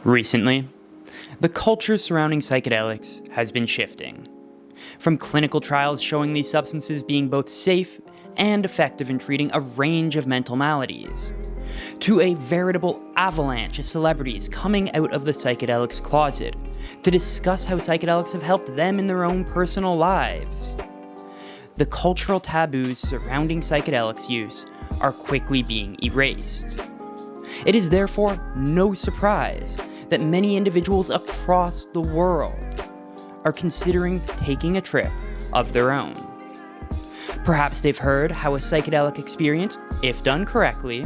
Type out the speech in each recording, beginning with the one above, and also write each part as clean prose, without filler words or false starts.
Recently, the culture surrounding psychedelics has been shifting. From clinical trials showing these substances being both safe and effective in treating a range of mental maladies, to a veritable avalanche of celebrities coming out of the psychedelics closet to discuss how psychedelics have helped them in their own personal lives. The cultural taboos surrounding psychedelics use are quickly being erased. It is therefore no surprise that many individuals across the world are considering taking a trip of their own. Perhaps they've heard how a psychedelic experience, if done correctly,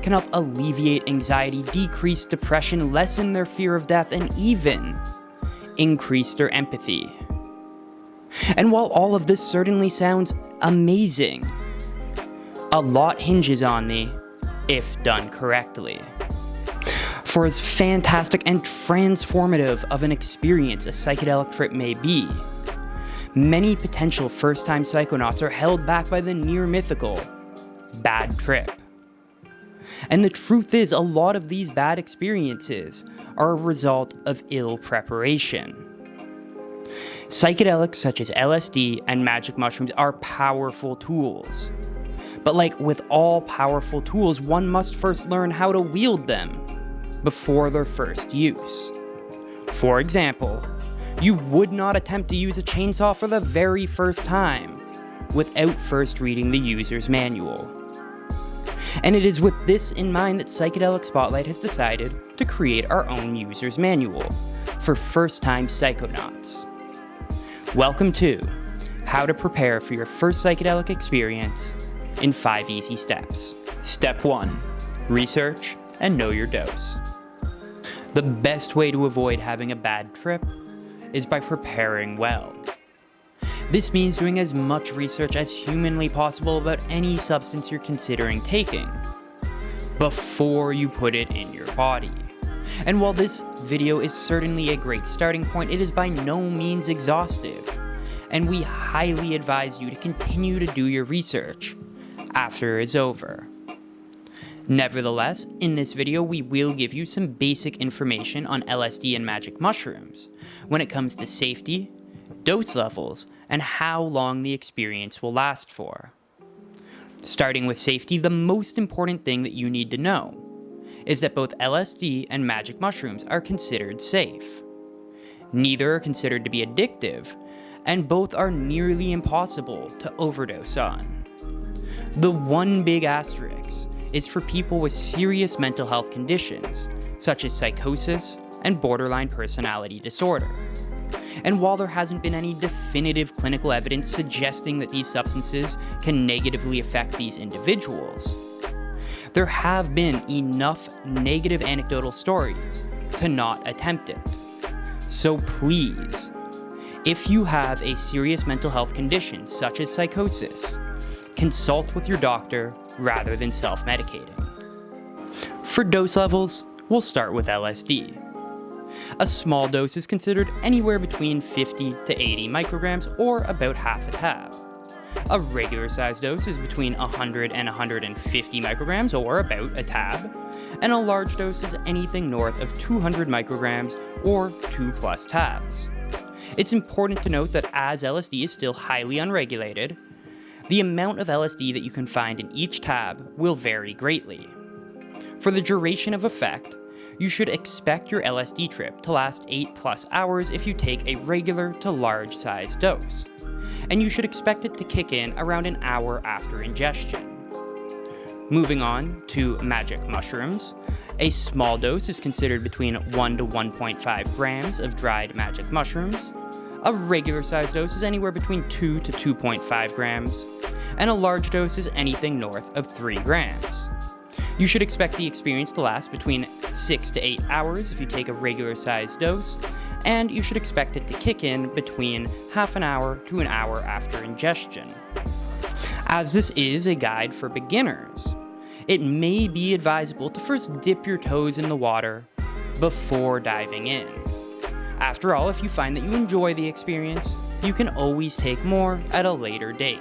can help alleviate anxiety, decrease depression, lessen their fear of death, and even increase their empathy. And while all of this certainly sounds amazing, a lot hinges on the if done correctly. For as fantastic and transformative of an experience a psychedelic trip may be, many potential first-time psychonauts are held back by the near-mythical bad trip. And the truth is, a lot of these bad experiences are a result of ill preparation. Psychedelics such as LSD and magic mushrooms are powerful tools. But like with all powerful tools, one must first learn how to wield them before their first use. For example, you would not attempt to use a chainsaw for the very first time without first reading the user's manual. And it is with this in mind that Psychedelic Spotlight has decided to create our own user's manual for first-time psychonauts. Welcome to How to Prepare for Your First Psychedelic Experience in 5 Easy Steps. Step 1. Research and know your dose. The best way to avoid having a bad trip is by preparing well. This means doing as much research as humanly possible about any substance you're considering taking before you put it in your body. And while this video is certainly a great starting point, it is by no means exhaustive, and we highly advise you to continue to do your research after it is over. Nevertheless, in this video we will give you some basic information on LSD and magic mushrooms when it comes to safety, dose levels, and how long the experience will last for. Starting with safety, the most important thing that you need to know is that both LSD and magic mushrooms are considered safe. Neither are considered to be addictive, and both are nearly impossible to overdose on. The one big asterisk is for people with serious mental health conditions, such as psychosis and borderline personality disorder. And while there hasn't been any definitive clinical evidence suggesting that these substances can negatively affect these individuals, there have been enough negative anecdotal stories to not attempt it. So please, if you have a serious mental health condition such as psychosis, consult with your doctor rather than self-medicating. For dose levels, we'll start with LSD. A small dose is considered anywhere between 50 to 80 micrograms, or about half a tab. A regular size dose is between 100 and 150 micrograms, or about a tab, and a large dose is anything north of 200 micrograms, or 2+ tabs. It's important to note that as LSD is still highly unregulated, the amount of LSD that you can find in each tab will vary greatly. For the duration of effect, you should expect your LSD trip to last 8+ hours if you take a regular to large size dose, and you should expect it to kick in around an hour after ingestion. Moving on to magic mushrooms, a small dose is considered between 1 to 1.5 grams of dried magic mushrooms. A regular size dose is anywhere between 2 to 2.5 grams, and a large dose is anything north of 3 grams. You should expect the experience to last between 6 to 8 hours if you take a regular size dose, and you should expect it to kick in between half an hour to an hour after ingestion. As this is a guide for beginners, it may be advisable to first dip your toes in the water before diving in. After all, if you find that you enjoy the experience, you can always take more at a later date.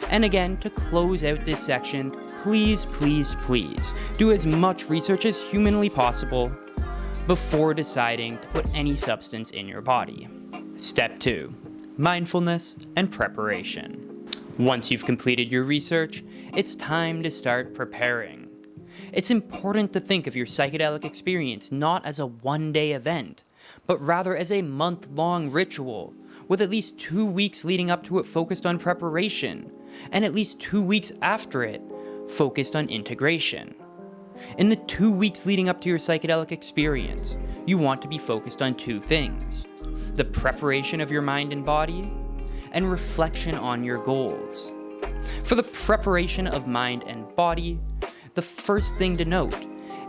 And again, to close out this section, please do as much research as humanly possible before deciding to put any substance in your body. Step 2. Mindfulness and preparation. Once you've completed your research, it's time to start preparing. It's important to think of your psychedelic experience not as a one-day event, but rather as a month-long ritual, with at least 2 weeks leading up to it focused on preparation, and at least 2 weeks after it focused on integration. In the 2 weeks leading up to your psychedelic experience, you want to be focused on 2 things: the preparation of your mind and body, and reflection on your goals. For the preparation of mind and body, the first thing to note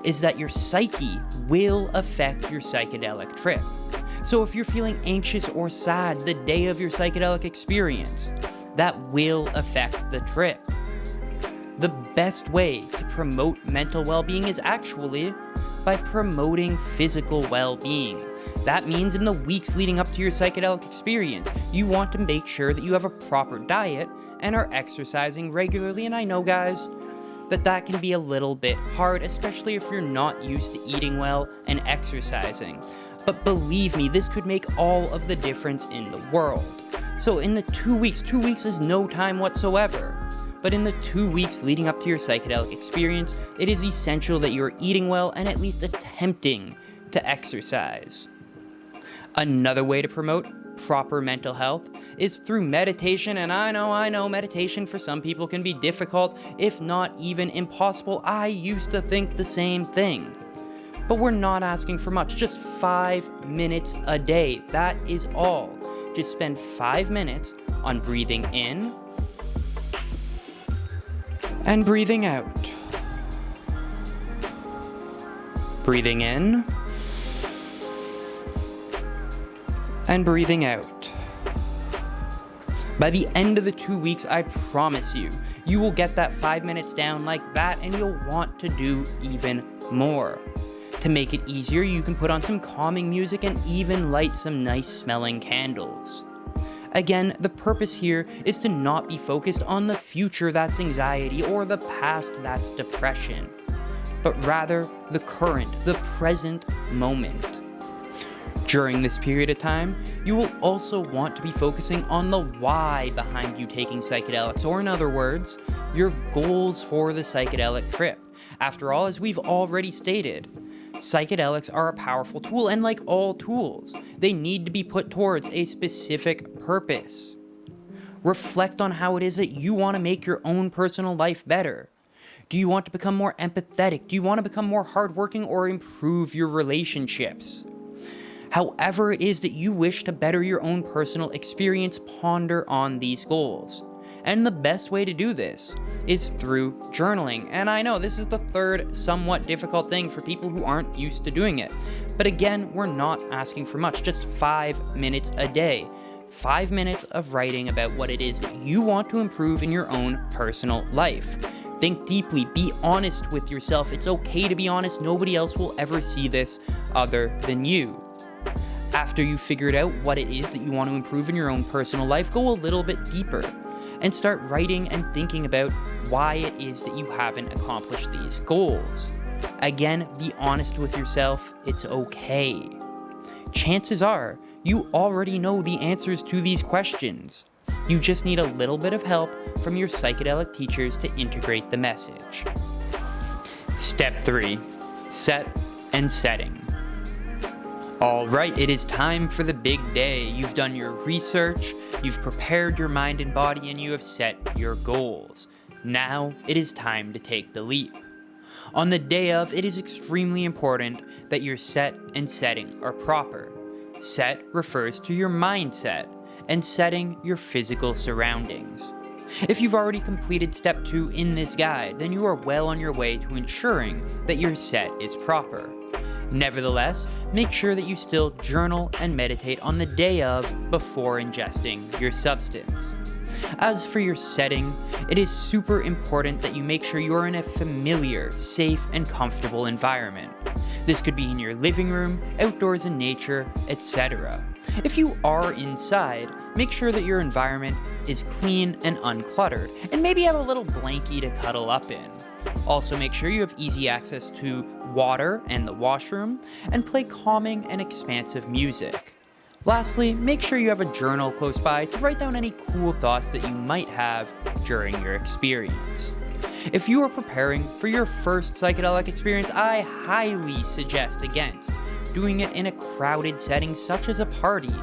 is that your psyche will affect your psychedelic trip. So if you're feeling anxious or sad the day of your psychedelic experience, that will affect the trip. The best way to promote mental well-being is actually by promoting physical well-being. That means in the weeks leading up to your psychedelic experience, you want to make sure that you have a proper diet and are exercising regularly. And I know, guys, that can be a little bit hard, especially if you're not used to eating well and exercising. But believe me, this could make all of the difference in the world. So in the 2 weeks is no time whatsoever. But in the 2 weeks leading up to your psychedelic experience, it is essential that you're eating well and at least attempting to exercise. Another way to promote proper mental health is through meditation, and I know meditation for some people can be difficult, if not even impossible. I used to think the same thing. But we're not asking for much, just 5 minutes a day. That is all. Just spend 5 minutes on breathing in and breathing out. Breathing in and breathing out. By the end of the 2 weeks, I promise you, you will get that 5 minutes down like that, and you'll want to do even more. To make it easier, you can put on some calming music and even light some nice smelling candles. Again, the purpose here is to not be focused on the future that's anxiety or the past that's depression, but rather the current, the present moment. During this period of time, you will also want to be focusing on the why behind you taking psychedelics, or in other words, your goals for the psychedelic trip. After all, as we've already stated, psychedelics are a powerful tool, and like all tools, they need to be put towards a specific purpose. Reflect on how it is that you want to make your own personal life better. Do you want to become more empathetic? Do you want to become more hardworking or improve your relationships? However it is that you wish to better your own personal experience, ponder on these goals. And the best way to do this is through journaling. And I know this is the third somewhat difficult thing for people who aren't used to doing it. But again, we're not asking for much, just 5 minutes a day. 5 minutes of writing about what it is that you want to improve in your own personal life. Think deeply, be honest with yourself. It's okay to be honest. Nobody else will ever see this other than you. After you've figured out what it is that you want to improve in your own personal life, go a little bit deeper and start writing and thinking about why it is that you haven't accomplished these goals. Again, be honest with yourself. It's okay. Chances are you already know the answers to these questions. You just need a little bit of help from your psychedelic teachers to integrate the message. Step 3. Set and setting. Alright, it is time for the big day. You've done your research, you've prepared your mind and body, and you have set your goals. Now it is time to take the leap. On the day of, it is extremely important that your set and setting are proper. Set refers to your mindset, and setting your physical surroundings. If you've already completed step 2 in this guide, then you are well on your way to ensuring that your set is proper. Nevertheless, make sure that you still journal and meditate on the day of before ingesting your substance. As for your setting, it is super important that you make sure you are in a familiar, safe, and comfortable environment. This could be in your living room, outdoors in nature, etc. If you are inside, make sure that your environment is clean and uncluttered, and maybe have a little blankie to cuddle up in. Also, make sure you have easy access to water and the washroom, and play calming and expansive music. Lastly, make sure you have a journal close by to write down any cool thoughts that you might have during your experience. If you are preparing for your first psychedelic experience, I highly suggest against doing it in a crowded setting such as a party.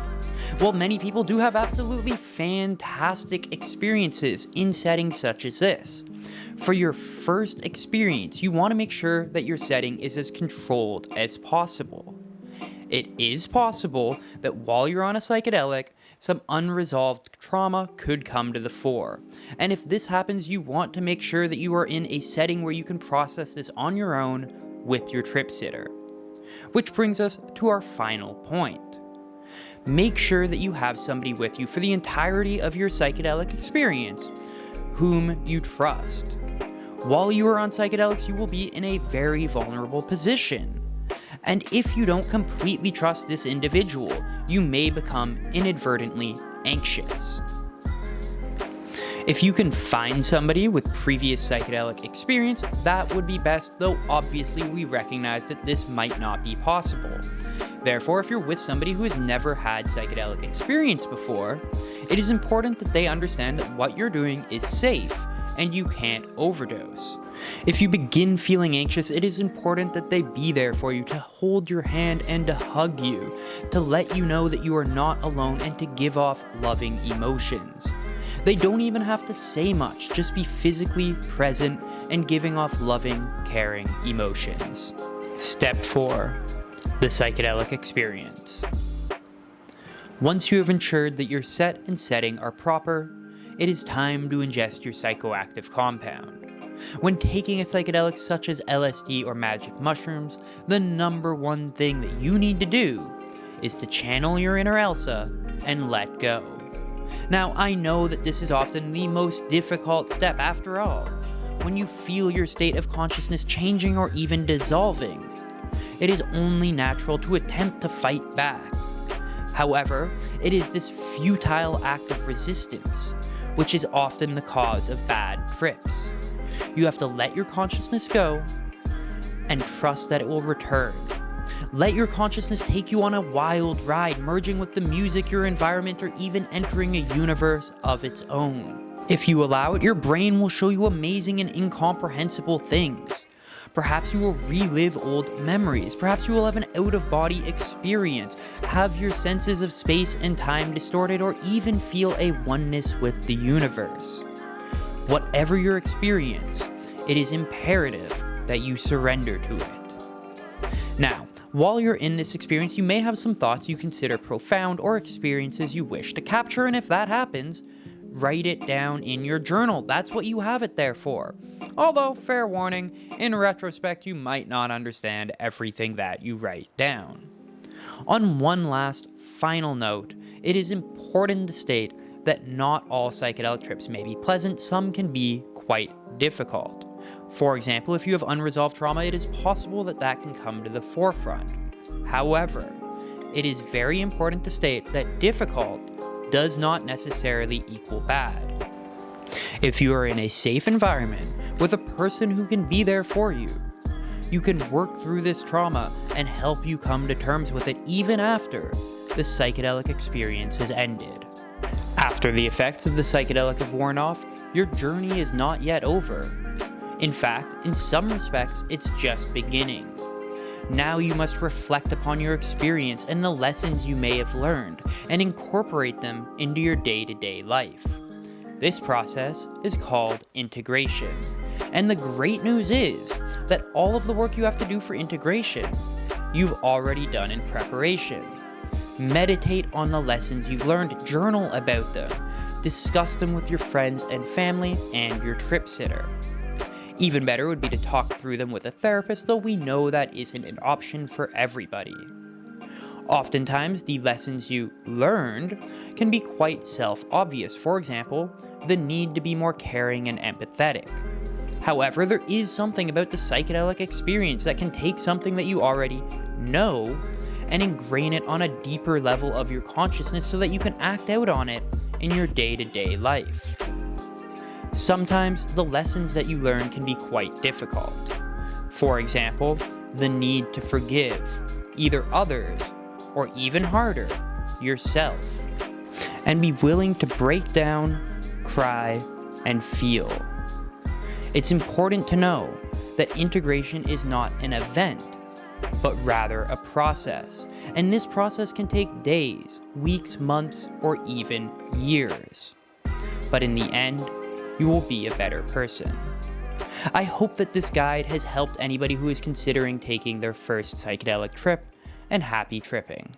While many people do have absolutely fantastic experiences in settings such as this, for your first experience, you want to make sure that your setting is as controlled as possible. It is possible that while you're on a psychedelic, some unresolved trauma could come to the fore. And if this happens, you want to make sure that you are in a setting where you can process this on your own with your trip sitter. Which brings us to our final point. Make sure that you have somebody with you for the entirety of your psychedelic experience, whom you trust. While you are on psychedelics, you will be in a very vulnerable position. And if you don't completely trust this individual, you may become inadvertently anxious. If you can find somebody with previous psychedelic experience, that would be best, though obviously we recognize that this might not be possible. Therefore, if you're with somebody who has never had psychedelic experience before, it is important that they understand that what you're doing is safe and you can't overdose. If you begin feeling anxious, it is important that they be there for you, to hold your hand and to hug you, to let you know that you are not alone and to give off loving emotions. They don't even have to say much, just be physically present and giving off loving, caring emotions. Step 4. The psychedelic experience. Once you have ensured that your set and setting are proper, it is time to ingest your psychoactive compound. When taking a psychedelic such as LSD or magic mushrooms, the number one thing that you need to do is to channel your inner Elsa and let go. Now, I know that this is often the most difficult step after all, when you feel your state of consciousness changing or even dissolving. It is only natural to attempt to fight back. However, it is this futile act of resistance which is often the cause of bad trips. You have to let your consciousness go and trust that it will return. Let your consciousness take you on a wild ride, merging with the music, your environment, or even entering a universe of its own. If you allow it, your brain will show you amazing and incomprehensible things. Perhaps you will relive old memories. Perhaps you will have an out-of-body experience, have your senses of space and time distorted, or even feel a oneness with the universe. Whatever your experience, it is imperative that you surrender to it. Now, while you're in this experience, you may have some thoughts you consider profound or experiences you wish to capture, and if that happens, write it down in your journal. That's what you have it there for. Although, fair warning, in retrospect, you might not understand everything that you write down. On one last, final note, it is important to state that not all psychedelic trips may be pleasant. Some can be quite difficult. For example, if you have unresolved trauma, it is possible that that can come to the forefront. However, it is very important to state that difficult does not necessarily equal bad. If you are in a safe environment with a person who can be there for you, you can work through this trauma and help you come to terms with it even after the psychedelic experience has ended. After the effects of the psychedelic have worn off, your journey is not yet over. In fact, in some respects, it's just beginning. Now you must reflect upon your experience and the lessons you may have learned and incorporate them into your day-to-day life. This process is called integration. And the great news is that all of the work you have to do for integration, you've already done in preparation. Meditate on the lessons you've learned, journal about them, discuss them with your friends and family and your trip sitter. Even better would be to talk through them with a therapist, though we know that isn't an option for everybody. Oftentimes, the lessons you learned can be quite self-obvious. For example, the need to be more caring and empathetic. However, there is something about the psychedelic experience that can take something that you already know and ingrain it on a deeper level of your consciousness so that you can act out on it in your day-to-day life. Sometimes the lessons that you learn can be quite difficult. For example, the need to forgive either others or, even harder, yourself, and be willing to break down, cry, and feel. It's important to know that integration is not an event, but rather a process, and this process can take days, weeks, months, or even years. But in the end, you will be a better person. I hope that this guide has helped anybody who is considering taking their first psychedelic trip, and happy tripping.